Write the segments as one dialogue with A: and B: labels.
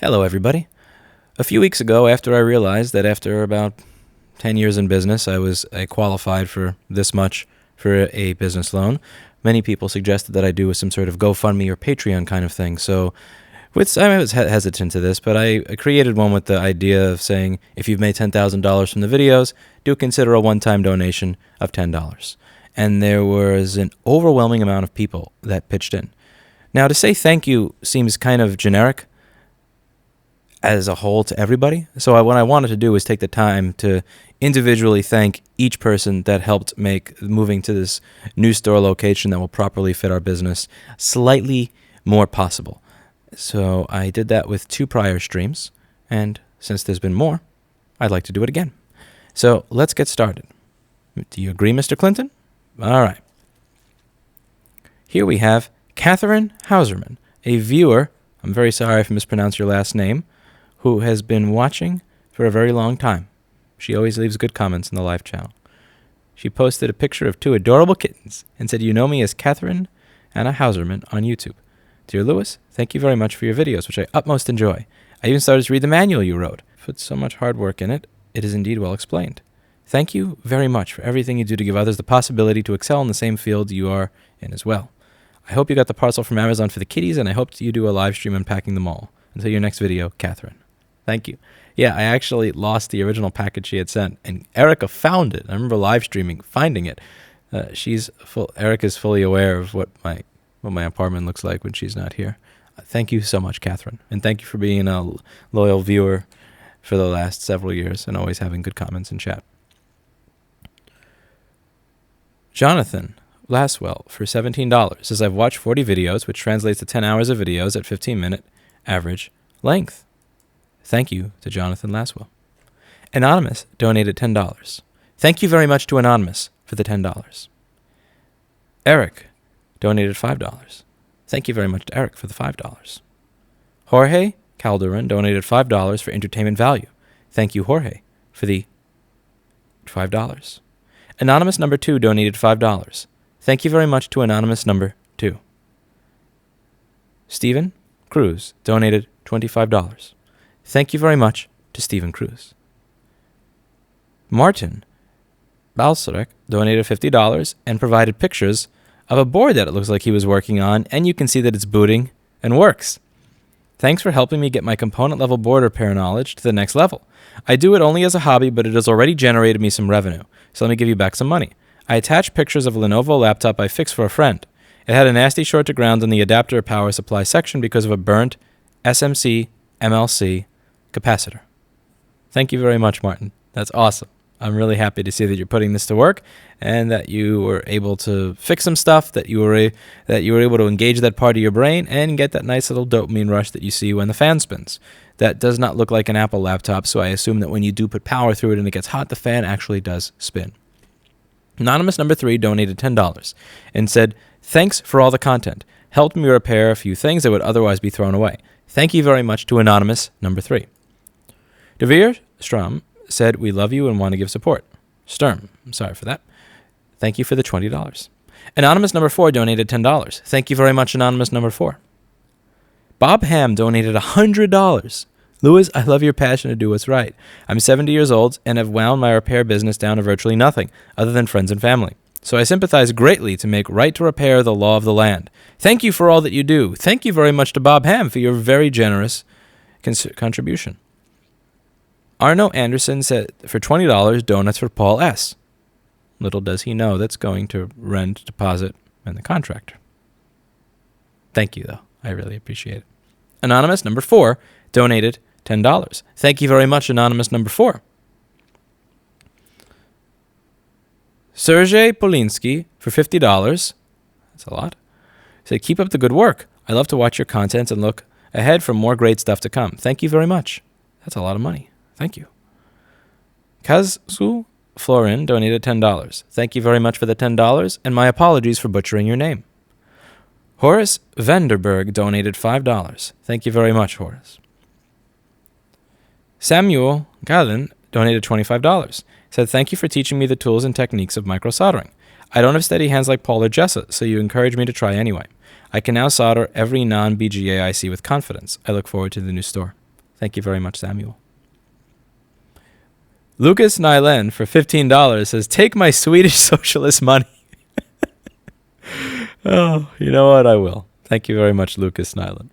A: Hello, everybody. A few weeks ago, after I realized that after about 10 years in business, I qualified for this much for a business loan, many people suggested that I do some sort of GoFundMe or Patreon kind of thing. So I was hesitant to this, but I created one with the idea of saying, if you've made $10,000 from the videos, do consider a one-time donation of $10. And there was an overwhelming amount of people that pitched in. Now, to say thank you seems kind of generic as a whole to everybody. So what I wanted to do was take the time to individually thank each person that helped make moving to this new store location that will properly fit our business slightly more possible. So I did that with 2 prior streams, and since there's been more, I'd like to do it again. So let's get started. Do you agree, Mr. Clinton? All right. Here we have Catherine Hauserman, a viewer, I'm very sorry if I mispronounced your last name, who has been watching for a very long time. She always leaves good comments in the live channel. She posted a picture of 2 adorable kittens and said, "You know me as Catherine Anna Hauserman on YouTube. Dear Lewis, thank you very much for your videos, which I utmost enjoy. I even started to read the manual you wrote. Put so much hard work in it. It is indeed well explained. Thank you very much for everything you do to give others the possibility to excel in the same field you are in as well. I hope you got the parcel from Amazon for the kitties, and I hope you do a live stream unpacking them all. Until your next video, Catherine." Thank you. Yeah, I actually lost the original package she had sent, and Erica found it. I remember live streaming, finding it. Erica's fully aware of what my apartment looks like when she's not here. Thank you so much, Catherine, and thank you for being a loyal viewer for the last several years and always having good comments in chat. Jonathan Laswell for $17 says, "I've watched 40 videos, which translates to 10 hours of videos at 15-minute average length." Thank you to Jonathan Laswell. Anonymous donated $10. Thank you very much to Anonymous for the $10. Eric donated $5. Thank you very much to Eric for the $5. Jorge Calderon donated $5 for entertainment value. Thank you, Jorge, for the $5. Anonymous number 2 donated $5. Thank you very much to Anonymous number 2. Stephen Cruz donated $25. Thank you very much to Stephen Cruz. Martin Balsarek donated $50 and provided pictures of a board that it looks like he was working on, and you can see that it's booting and works. Thanks for helping me get my component level board repair knowledge to the next level. I do it only as a hobby, but it has already generated me some revenue, so let me give you back some money. I attached pictures of a Lenovo laptop I fixed for a friend. It had a nasty short to ground in the adapter power supply section because of a burnt SMC MLC capacitor. Thank you very much, Martin. That's awesome. I'm really happy to see that you're putting this to work and that you were able to fix some stuff, that you were able to engage that part of your brain and get that nice little dopamine rush that you see when the fan spins. That does not look like an Apple laptop, so I assume that when you do put power through it and it gets hot, the fan actually does spin. Anonymous number 3 donated $10 and said, "Thanks for all the content. Helped me repair a few things that would otherwise be thrown away. Thank you very much to Anonymous number 3. Devere Strum said, "We love you and want to give support." Sturm, I'm sorry for that. Thank you for the $20. Anonymous number 4 donated $10. Thank you very much, Anonymous number 4. Bob Ham donated $100. Lewis, I love your passion to do what's right. I'm 70 years old and have wound my repair business down to virtually nothing other than friends and family. So I sympathize greatly to make right to repair the law of the land. Thank you for all that you do. Thank you very much to Bob Ham for your very generous contribution. Arno Anderson said, for $20, donuts for Paul S. Little does he know that's going to rent, deposit, and the contractor. Thank you, though. I really appreciate it. Anonymous number 4 donated $10. Thank you very much, Anonymous number 4. Sergey Polinsky for $50. That's a lot. Said, "Keep up the good work. I love to watch your content and look ahead for more great stuff to come. Thank you very much." That's a lot of money. Thank you. Kazu Florin donated $10. Thank you very much for the $10, and my apologies for butchering your name. Horace Vanderberg donated $5. Thank you very much, Horace. Samuel Gallen donated $25. Said, "Thank you for teaching me the tools and techniques of micro soldering. I don't have steady hands like Paul or Jessa, so you encourage me to try anyway. I can now solder every non-BGA IC with confidence. I look forward to the new store." Thank you very much, Samuel. Lucas Nylen for $15 says, take my Swedish socialist money. Oh, you know what? I will. Thank you very much, Lucas Nylen.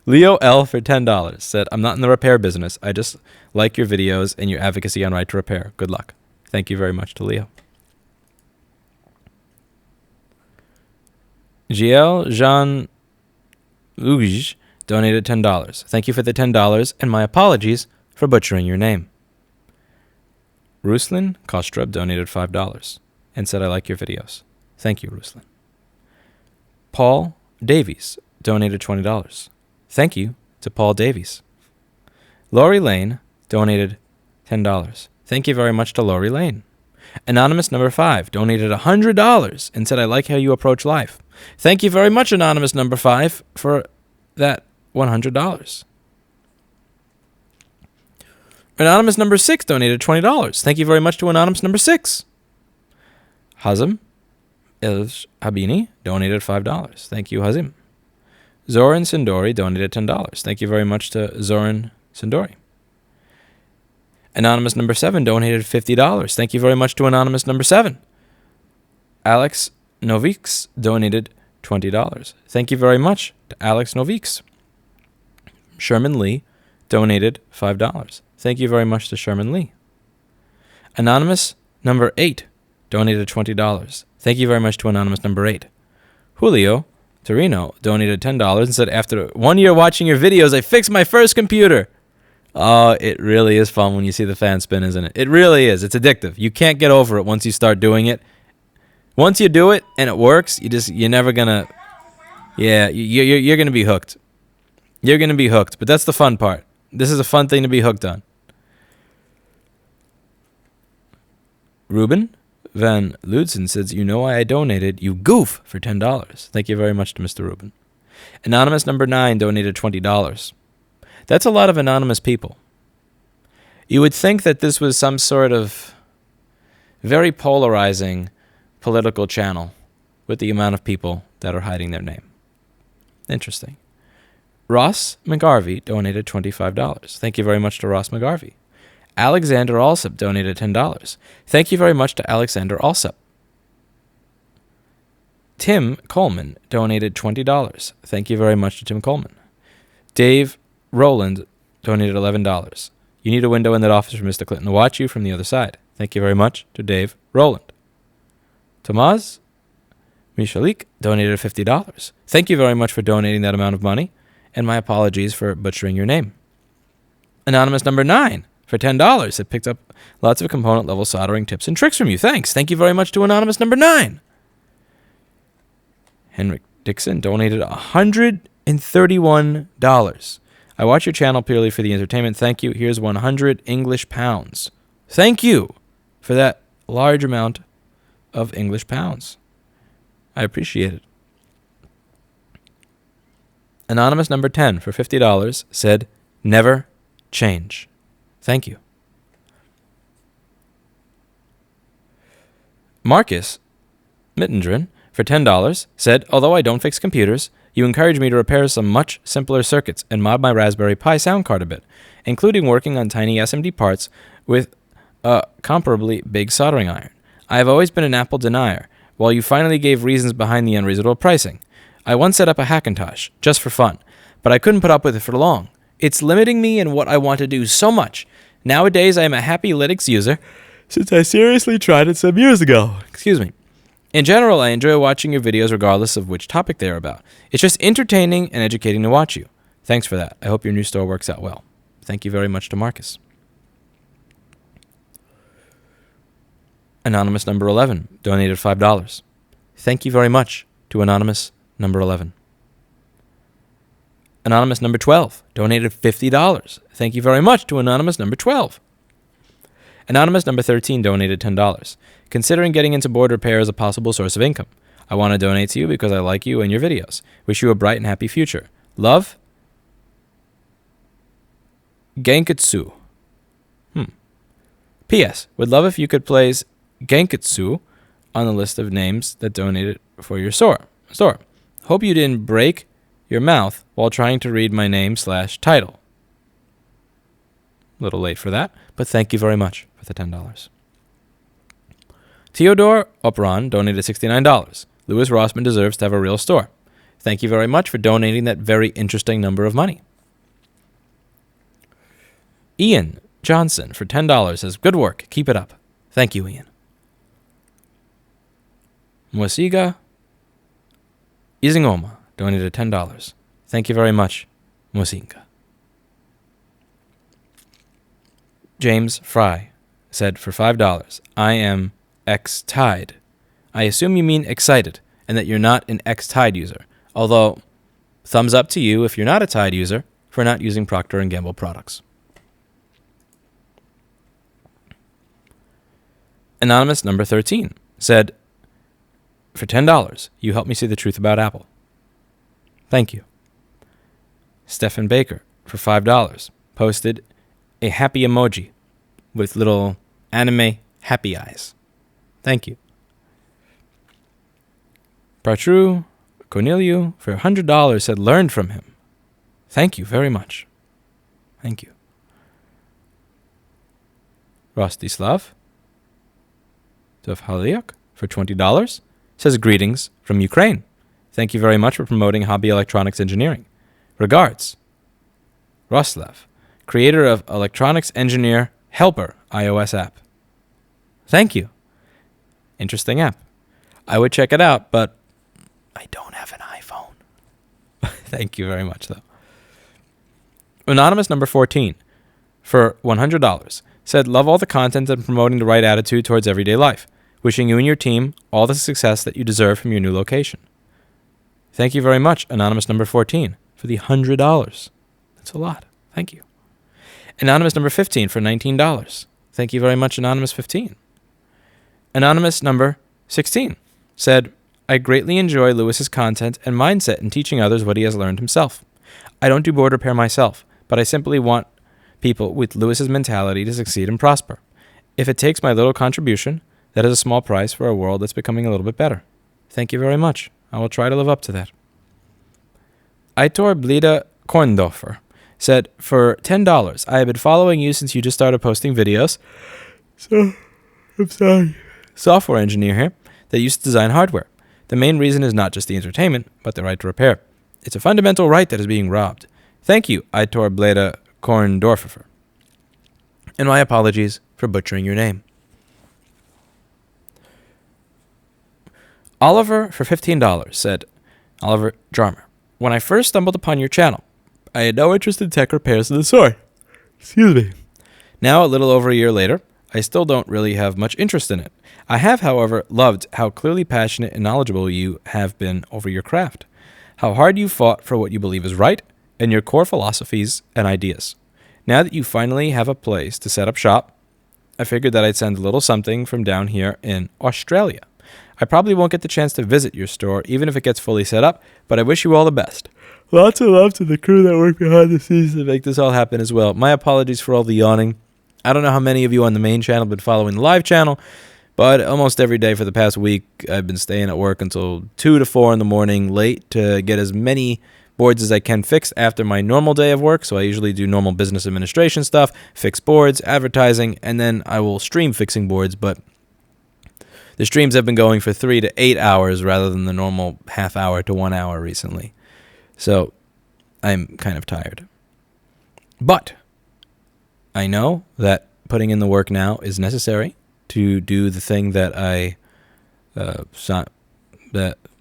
A: Leo L for $10 said, I'm not in the repair business. I just like your videos and your advocacy on right to repair. Good luck. Thank you very much to Leo. Giel Jean Luge donated $10. Thank you for the $10 and my apologies for butchering your name. Ruslan Kostrub donated $5 and said, I like your videos. Thank you, Ruslan. Paul Davies donated $20. Thank you to Paul Davies. Lori Lane donated $10. Thank you very much to Lori Lane. Anonymous number 5 donated $100 and said, I like how you approach life. Thank you very much, Anonymous number 5, for that $100. Anonymous number 6 donated $20. Thank you very much to Anonymous number 6. Hazem El Habini donated $5. Thank you, Hazim. Zoran Sindori donated $10. Thank you very much to Zoran Sindori. Anonymous number 7 donated $50. Thank you very much to Anonymous number 7. Alex Noviks donated $20. Thank you very much to Alex Noviks. Sherman Lee donated $5. Thank you very much to Sherman Lee. Anonymous number 8 donated $20. Thank you very much to Anonymous number 8. Julio Torino donated $10 and said, after 1 year watching your videos, I fixed my first computer. Oh, it really is fun when you see the fan spin, isn't it? It really is. It's addictive. You can't get over it once you start doing it. Once you do it and it works, you're never gonna, you're gonna be hooked. You're gonna be hooked, but that's the fun part. This is a fun thing to be hooked on. Ruben Van Ludsen says, you know why I donated, you goof, for $10. Thank you very much to Mr. Ruben. Anonymous number 9 donated $20. That's a lot of anonymous people. You would think that this was some sort of very polarizing political channel with the amount of people that are hiding their name. Interesting. Ross McGarvey donated $25. Thank you very much to Ross McGarvey. Alexander Alsop donated $10. Thank you very much to Alexander Alsop. Tim Coleman donated $20. Thank you very much to Tim Coleman. Dave Rowland donated $11. You need a window in that office for Mr. Clinton to watch you from the other side. Thank you very much to Dave Rowland. Tomas Michalik donated $50. Thank you very much for donating that amount of money, and my apologies for butchering your name. Anonymous number 9 for $10 that picked up lots of component level soldering tips and tricks from you. Thanks. Thank you very much to Anonymous number 9. Henrik Dixon donated $131. I watch your channel purely for the entertainment. Thank you. Here's 100 English pounds. Thank you for that large amount of English pounds. I appreciate it. Anonymous number 10 for $50 said, never change. Thank you. Marcus Mittendrin for $10 said, although I don't fix computers, you encourage me to repair some much simpler circuits and mod my Raspberry Pi sound card a bit, including working on tiny SMD parts with a comparably big soldering iron. I have always been an Apple denier, while you finally gave reasons behind the unreasonable pricing. I once set up a Hackintosh, just for fun, but I couldn't put up with it for long. It's limiting me in what I want to do so much. Nowadays, I am a happy Linux user, since I seriously tried it some years ago. Excuse me. In general, I enjoy watching your videos regardless of which topic they are about. It's just entertaining and educating to watch you. Thanks for that. I hope your new store works out well. Thank you very much to Marcus. Anonymous number 11 donated $5. Thank you very much to Anonymous number 11. Anonymous number 12 donated $50. Thank you very much to Anonymous number 12. Anonymous number 13 donated $10. Considering getting into board repair as a possible source of income. I want to donate to you because I like you and your videos. Wish you a bright and happy future. Love, Genkatsu. P.S. Would love if you could place Genkatsu on the list of names that donated for your store. Hope you didn't break your mouth while trying to read my name /title. A little late for that, but thank you very much for the $10. Theodore Opron donated $69. Louis Rossman deserves to have a real store. Thank you very much for donating that very interesting number of money. Ian Johnson for $10 says, good work. Keep it up. Thank you, Ian. Mwasiga Izingoma donated $10. Thank you very much, Mwasiga. James Fry said for $5, I am X-Tide. I assume you mean excited and that you're not an X-Tide user. Although, thumbs up to you if you're not a Tide user for not using Procter & Gamble products. Anonymous number 13 said, for $10, you helped me see the truth about Apple. Thank you. Stephen Baker for $5 posted a happy emoji with little anime happy eyes. Thank you. Patru Corneliu for $100 said, learned from him. Thank you very much. Thank you. Rostislav Tovhaliuk for $20 says, greetings from Ukraine. Thank you very much for promoting hobby electronics engineering. Regards. Roslav, creator of Electronics Engineer Helper iOS app. Thank you. Interesting app. I would check it out, but I don't have an iPhone. Thank you very much, though. Anonymous number 14 for $100 said, love all the content and promoting the right attitude towards everyday life. Wishing you and your team all the success that you deserve from your new location. Thank you very much, Anonymous number 14, for the $100. That's a lot. Thank you. Anonymous number 15 for $19. Thank you very much, Anonymous 15. Anonymous number 16 said, I greatly enjoy Lewis's content and mindset in teaching others what he has learned himself. I don't do board repair myself, but I simply want people with Lewis's mentality to succeed and prosper. If it takes my little contribution, that is a small price for a world that's becoming a little bit better. Thank you very much. I will try to live up to that. Aitor Blida Korndorfer said, for $10, I have been following you since you just started posting videos. So, I'm sorry. Software engineer here that used to design hardware. The main reason is not just the entertainment, but the right to repair. It's a fundamental right that is being robbed. Thank you, Aitor Blida Korndorfer. And my apologies for butchering your name. Oliver for $15 said, Oliver Jarmer, when I first stumbled upon your channel, I had no interest in tech repairs of the sort. Excuse me. Now, a little over a year later, I still don't really have much interest in it. I have, however, loved how clearly passionate and knowledgeable you have been over your craft, how hard you fought for what you believe is right, and your core philosophies and ideas. Now that you finally have a place to set up shop, I figured that I'd send a little something from down here in Australia. I probably won't get the chance to visit your store, even if it gets fully set up, but I wish you all the best. Lots of love to the crew that work behind the scenes to make this all happen as well. My apologies for all the yawning. I don't know how many of you on the main channel have been following the live channel, but almost every day for the past week, I've been staying at work until 2 to 4 in the morning late to get as many boards as I can fixed after my normal day of work. So I usually do normal business administration stuff, fix boards, advertising, and then I will stream fixing boards, but the streams have been going for 3 to 8 hours rather than the normal half hour to 1 hour recently. So I'm kind of tired. But I know that putting in the work now is necessary to do the thing that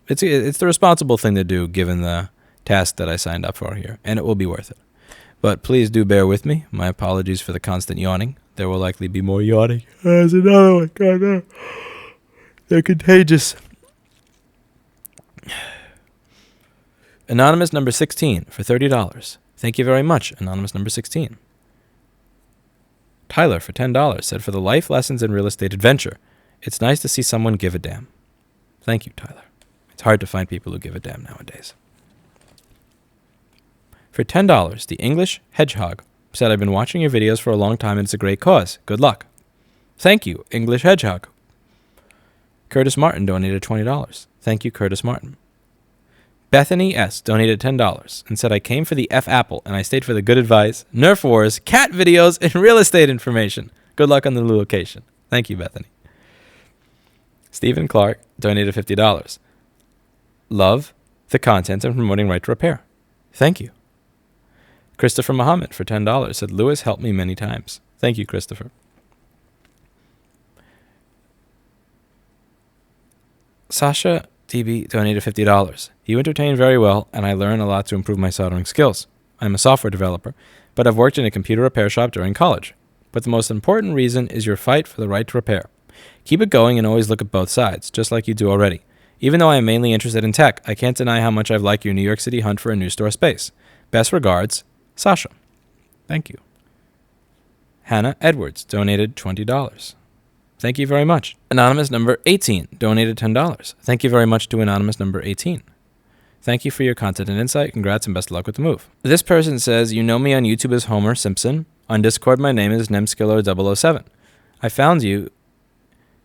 A: it's the responsible thing to do given the task that I signed up for here, and it will be worth it. But please do bear with me. My apologies for the constant yawning. There will likely be more yawning. There's another one. God, no. They're contagious. Anonymous number 16 for $30. Thank you very much, Anonymous number 16. Tyler for $10 said, for the life lessons in real estate adventure, it's nice to see someone give a damn. Thank you, Tyler. It's hard to find people who give a damn nowadays. For $10, the English Hedgehog said, I've been watching your videos for a long time and it's a great cause. Good luck. Thank you, English Hedgehog. Curtis Martin donated $20. Thank you, Curtis Martin. Bethany S. donated $10 and said, I came for the F Apple and I stayed for the good advice, Nerf wars, cat videos, and real estate information. Good luck on the new location. Thank you, Bethany. Stephen Clark donated $50. Love the content and promoting Right to Repair. Thank you. Christopher Muhammad for $10 said, Lewis helped me many times. Thank you, Christopher. Sasha TB donated $50. You entertain very well, and I learn a lot to improve my soldering skills. I'm a software developer, but I've worked in a computer repair shop during college. But the most important reason is your fight for the right to repair. Keep it going and always look at both sides, just like you do already. Even though I am mainly interested in tech, I can't deny how much I've liked your New York City hunt for a new store space. Best regards, Sasha. Thank you. Hannah Edwards donated $20. Thank you very much. Anonymous number 18 donated $10. Thank you very much to anonymous number 18. Thank you for your content and insight. Congrats and best of luck with the move. This person says, you know me on YouTube as Homer Simpson. On Discord, my name is Nemskiller007. I found you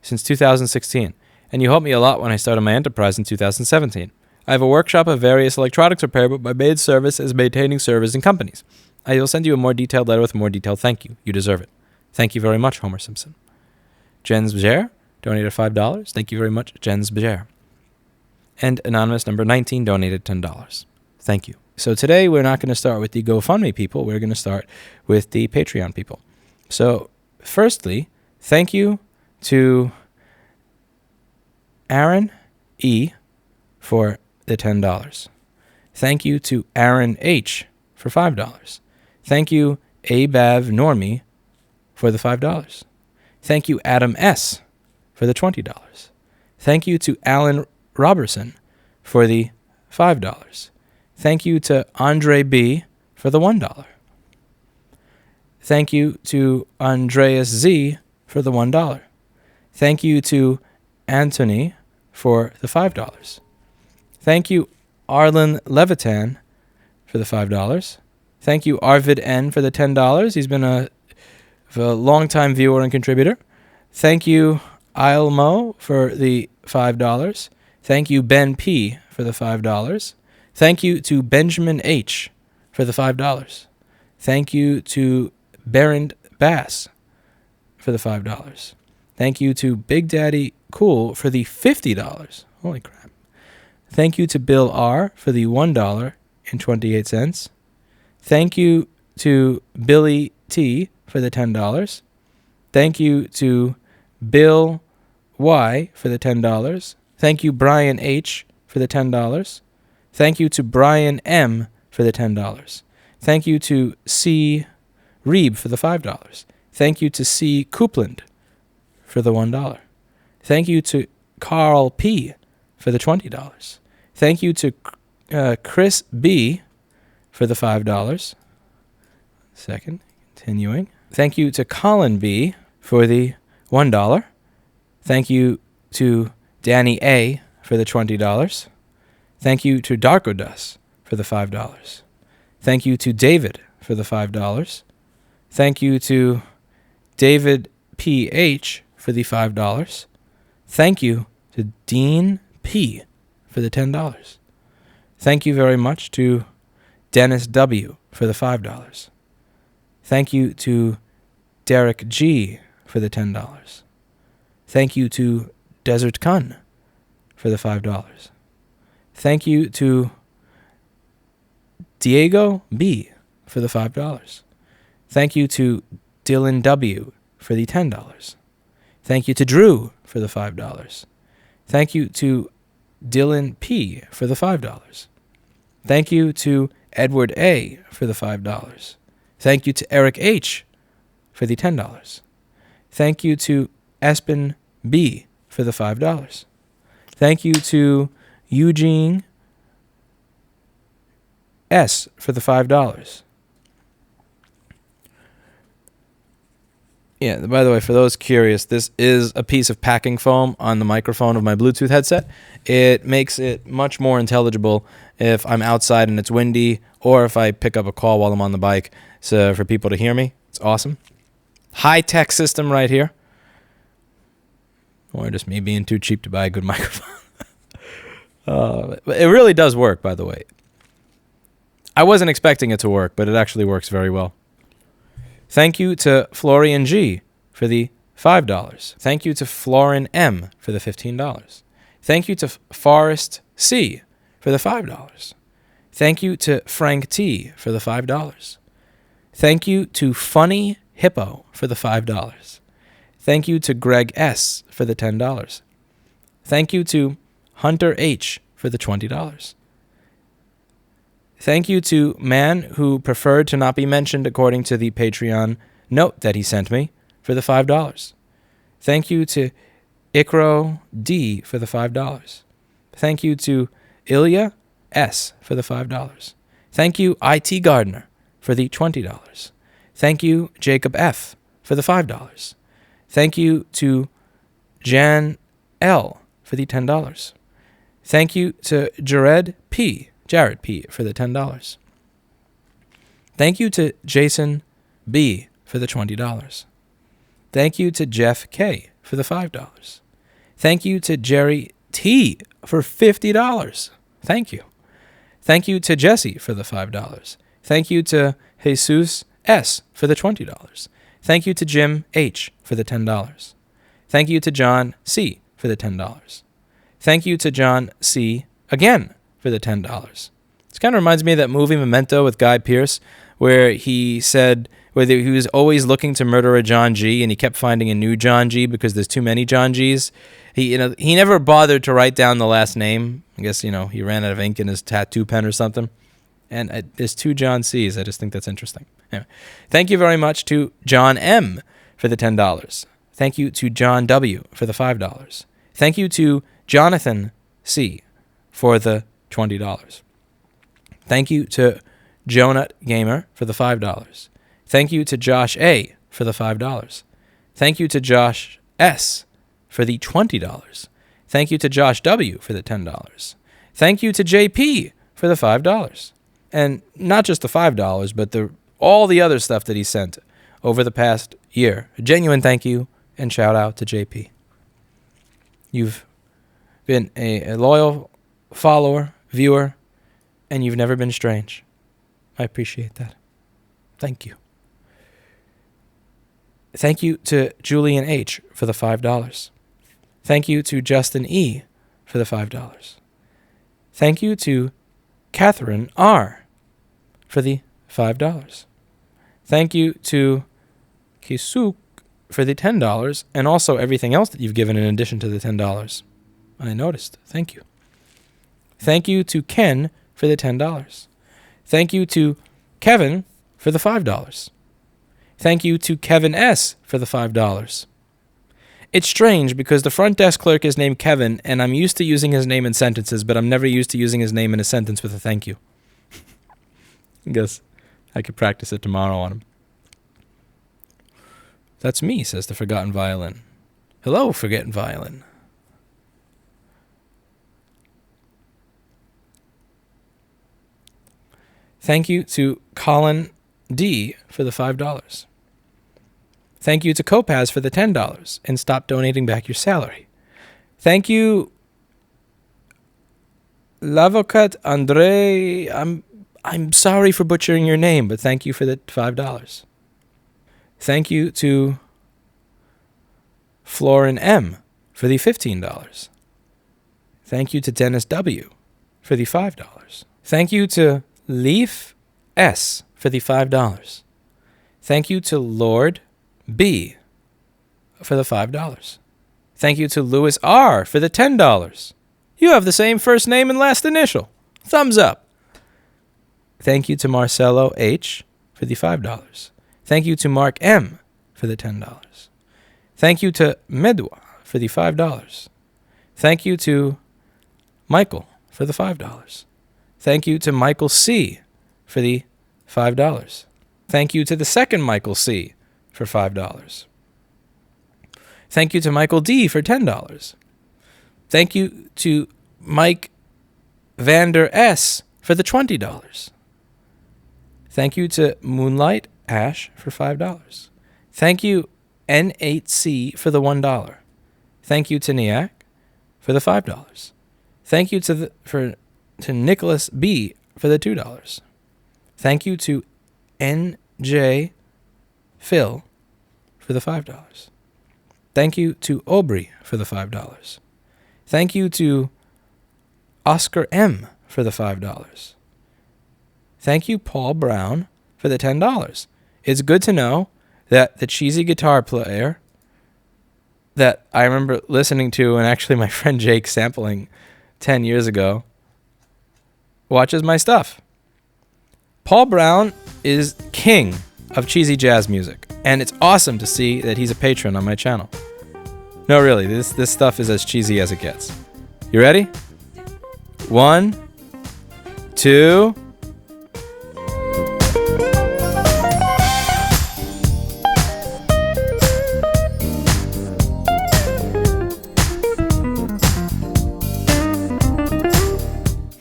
A: since 2016, and you helped me a lot when I started my enterprise in 2017. I have a workshop of various electronics repair, but my main service is maintaining servers in companies. I will send you a more detailed letter with a more detailed thank you. You deserve it. Thank you very much, Homer Simpson. Jens Bjer donated $5. Thank you very much, Jens Bjer. And anonymous number 19 donated $10. Thank you. So today we're not going to start with the GoFundMe people. We're going to start with the Patreon people. So firstly, thank you to Aaron E. for the $10. Thank you to Aaron H. for $5. Thank you, Abav Normie, for the $5. Thank you, Adam S., for the $20. Thank you to Alan Robertson for the $5. Thank you to Andre B. for the $1. Thank you to Andreas Z. for the $1. Thank you to Anthony for the $5. Thank you, Arlen Levitan, for the $5. Thank you, Arvid N. for the $10. He's been a long-time viewer and contributor. Thank you, Ilmo, for the $5. Thank you, Ben P. for the $5. Thank you to Benjamin H. for the $5. Thank you to Berend Bass for the $5. Thank you to Big Daddy Cool for the $50. Holy crap. Thank you to Bill R. for the $1.28. Thank you to Billy T. for the $10. Thank you to Bill Y. for the $10. Thank you, Brian H. for the $10. Thank you to Brian M. for the $10. Thank you to C. Reeb for the $5. Thank you to C. Coupland for the $1. Thank you to Carl P. for the $20. Thank you to Chris B. for the $5. Second, continuing. Thank you to Colin B. for the $1. Thank you to Danny A. for the $20. Thank you to Darkodus for the $5. Thank you to David for the $5. Thank you to David P.H. for the $5. Thank you to Dean P. for the $10. Thank you very much to Dennis W. for the $5. Thank you to Derek G. for the $10. Thank you to Desert Kun for the $5. Thank you to Diego B. for the $5. Thank you to Dylan W. for the $10. Thank you to Drew for the $5. Thank you to Dylan P. for the $5. Thank you to Edward A. for the $5. Thank you to Eric H. for the $10. Thank you to Espen B. for the $5. Thank you to Eugene S. for the $5. Yeah, by the way, for those curious, this is a piece of packing foam on the microphone of my Bluetooth headset. It makes it much more intelligible if I'm outside and it's windy, or if I pick up a call while I'm on the bike, so for people to hear me. It's awesome. High-tech system right here. Or just me being too cheap to buy a good microphone. It really does work, by the way. I wasn't expecting it to work, but it actually works very well. Thank you to Florian G for the $5. Thank you to Florin M for the $15. Thank you to Forrest C for the $5. Thank you to Frank T for the $5. Thank you to Funny Hippo for the $5. Thank you to Greg S for the $10. Thank you to Hunter H for the $20. Thank you to Man Who Preferred to Not Be Mentioned according to the Patreon note that he sent me for the $5. Thank you to Ikro D for the $5. Thank you to Ilya S for the $5. Thank you IT Gardner for the $20. Thank you Jacob F for the $5. Thank you to Jan L for the $10. Thank you to Jared P for the $10. Thank you to Jason B for the $20. Thank you to Jeff K for the $5. Thank you to Jerry T for $50. Thank you. Thank you to Jesse for the $5. Thank you to Jesus S for the $20. Thank you to Jim H for the $10. Thank you to John C for the $10. Thank you to John C again for the $10. This kind of reminds me of that movie Memento with Guy Pearce, where he said whether he was always looking to murder a John G, and he kept finding a new John G because there's too many John Gs. He never bothered to write down the last name. I guess he ran out of ink in his tattoo pen or something. And there's two John C's. I just think that's interesting. Anyway, thank you very much to John M for the $10. Thank you to John W for the $5. Thank you to Jonathan C for the $20. Thank you to Jonut Gamer for the $5. Thank you to Josh A for the $5. Thank you to Josh S for the $20. Thank you to Josh W for the $10. Thank you to JP for the $5. And not just the $5, but all the other stuff that he sent over the past year. A genuine thank you and shout out to JP. You've been a loyal follower, viewer, and you've never been strange. I appreciate that. Thank you. Thank you to Julian H for the $5. Thank you to Justin E for the $5. Thank you to Catherine R for the $5. Thank you to Kisuk for the $10, and also everything else that you've given in addition to the $10. I noticed. Thank you. Thank you to Ken for the $10. Thank you to Kevin for the $5. Thank you to Kevin S for the $5. It's strange because the front desk clerk is named Kevin, and I'm used to using his name in sentences, but I'm never used to using his name in a sentence with a thank you. I guess I could practice it tomorrow on him. That's me, says the Forgotten Violin. Hello, Forgotten Violin. Thank you to Colin D for the $5. Thank you to Kopaz for the $10 and stop donating back your salary. Thank you, Lavocat Andre. I'm sorry for butchering your name, but thank you for the $5. Thank you to Florin M for the $15. Thank you to Dennis W for the $5. Thank you to Leaf S for the $5. Thank you to Lord B for the $5. Thank you to Louis R for the $10. You have the same first name and last initial. Thumbs up. Thank you to Marcelo H for the $5. Thank you to Mark M for the $10. Thank you to Medwa for the $5. Thank you to Michael for the $5. Thank you to Michael C for the $5. Thank you to the second Michael C for $5. Thank you to Michael D for $10. Thank you to Mike Vander S for the $20. Thank you to Moonlight Ash for $5. Thank you N8C for the $1. Thank you to Niak for the $5. Thank you to Nicholas B for the $2. Thank you to NJ Phil for the $5. Thank you to Aubrey for the $5. Thank you to Oscar M for the $5. Thank you, Paul Brown, for the $10. It's good to know that the cheesy guitar player that I remember listening to, and actually my friend Jake sampling 10 years ago, watches my stuff. Paul Brown is king of cheesy jazz music, and it's awesome to see that he's a patron on my channel. No, really, this stuff is as cheesy as it gets. You ready? 1, 2...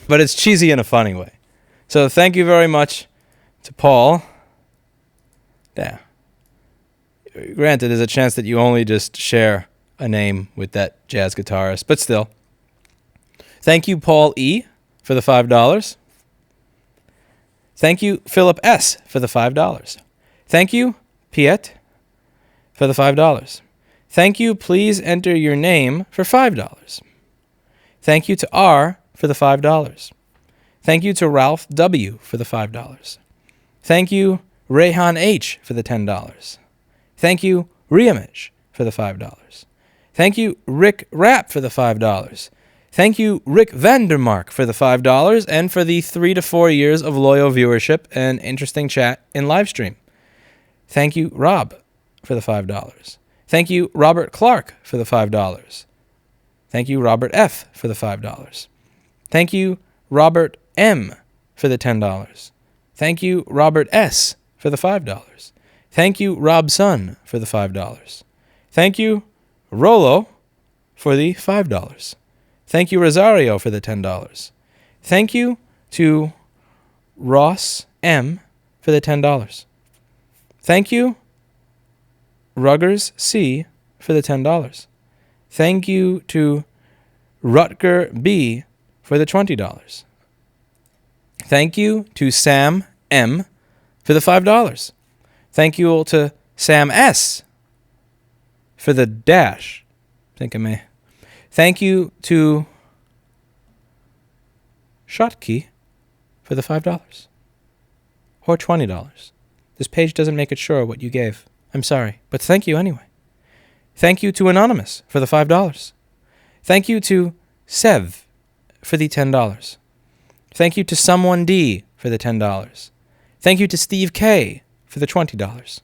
A: But it's cheesy in a funny way. So thank you very much to Paul. Yeah. Granted, there's a chance that you only just share a name with that jazz guitarist, but still. Thank you, Paul E, for the $5. Thank you, Philip S, for the $5. Thank you, Piet, for the $5. Thank you, please enter your name for $5. Thank you to R for the $5. Thank you to Ralph W for the $5. Thank you, Rayhan H for the $10. Thank you, Reimage for the $5. Thank you, Rick Rapp for the $5. Thank you, Rick Vandermark for the $5 and for the 3 to 4 years of loyal viewership and interesting chat in live stream. Thank you, Rob, for the $5. Thank you, Robert Clark, for the $5. Thank you, Robert F, for the $5. Thank you, Robert M, for the $10. Thank you, Robert S, for the $5. Thank you, Robson, for the $5. Thank you, Rolo, for the $5. Thank you, Rosario, for the $10. Thank you to Ross M for the $10. Thank you, Ruggers C, for the $10. Thank you to Rutger B for the $20. Thank you to Sam M for the $5. Thank you to Sam S for the dash. I think I may. Thank you to Shotki for the $5. Or $20. This page doesn't make it sure what you gave. I'm sorry, but thank you anyway. Thank you to Anonymous for the $5. Thank you to Sev for the $10. Thank you to Someone D for the $10. Thank you to Steve K for the $20.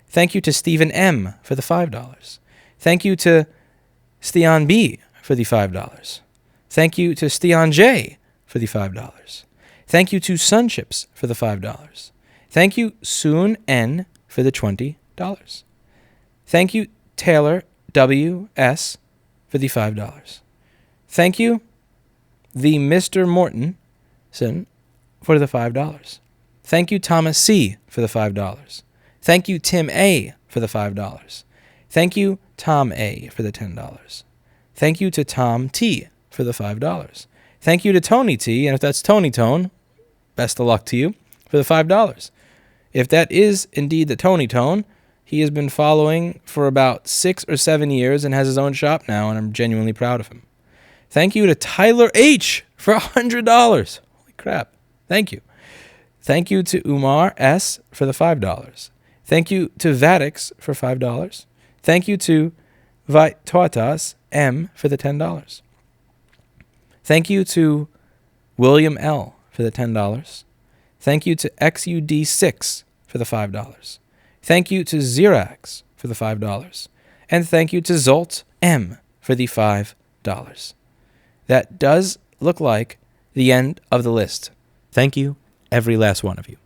A: Thank you to Stephen M for the $5. Thank you to Stian B for the $5. Thank you to Stian J for the $5. Thank you to Sunchips for the $5. Thank you Soon N for the $20. Thank you Taylor W S for the $5. Thank you the Mr. Mortensen for the $5. Thank you Thomas C for the $5. Thank you Tim A for the $5. Thank you Tom A for the $10. Thank you to Tom T for the $5. Thank you to Tony T, and if that's Tony Tone, best of luck to you, for the $5. If that is indeed the Tony Tone, he has been following for about 6 or 7 years and has his own shop now, and I'm genuinely proud of him. Thank you to Tyler H for $100. Holy crap. Thank you. Thank you to Umar S for the $5. Thank you to Vadix for $5. Thank you to Vitotas M for the $10. Thank you to William L for the $10. Thank you to XUD6 for the $5. Thank you to Xerax for the $5. And thank you to Zolt M for the $5. That does look like the end of the list. Thank you, every last one of you.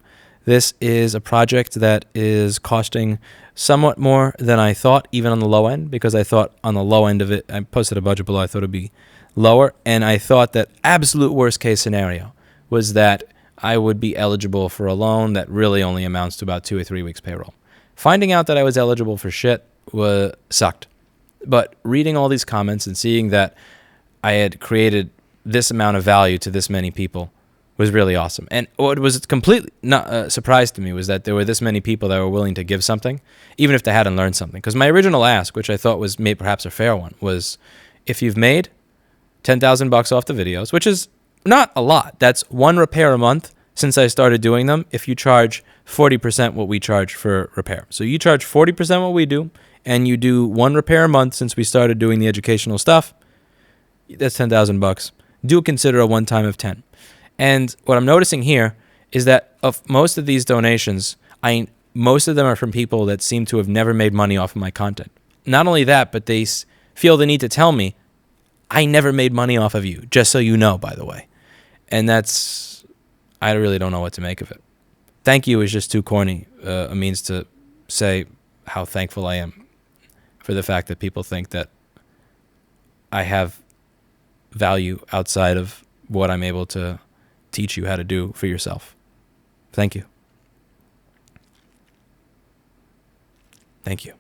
A: This is a project that is costing somewhat more than I thought, even on the low end, because I thought on the low end of it, I posted a budget below, I thought it would be lower, and I thought that absolute worst case scenario was that I would be eligible for a loan that really only amounts to about 2 or 3 weeks payroll. Finding out that I was eligible for shit sucked. But reading all these comments and seeing that I had created this amount of value to this many people was really awesome. And what was completely not surprised to me was that there were this many people that were willing to give something, even if they hadn't learned something. Because my original ask, which I thought was perhaps a fair one, was if you've made $10,000 off the videos, which is not a lot. That's one repair a month since I started doing them. If you charge 40% what we charge for repair. So you charge 40% what we do, and you do one repair a month since we started doing the educational stuff, that's $10,000. Do consider a one-time of 10. And what I'm noticing here is that of most of these donations, most of them are from people that seem to have never made money off of my content. Not only that, but they feel the need to tell me, I never made money off of you, just so you know, by the way. And I really don't know what to make of it. Thank you is just too corny a means to say how thankful I am for the fact that people think that I have value outside of what I'm able to teach you how to do for yourself. Thank you. Thank you.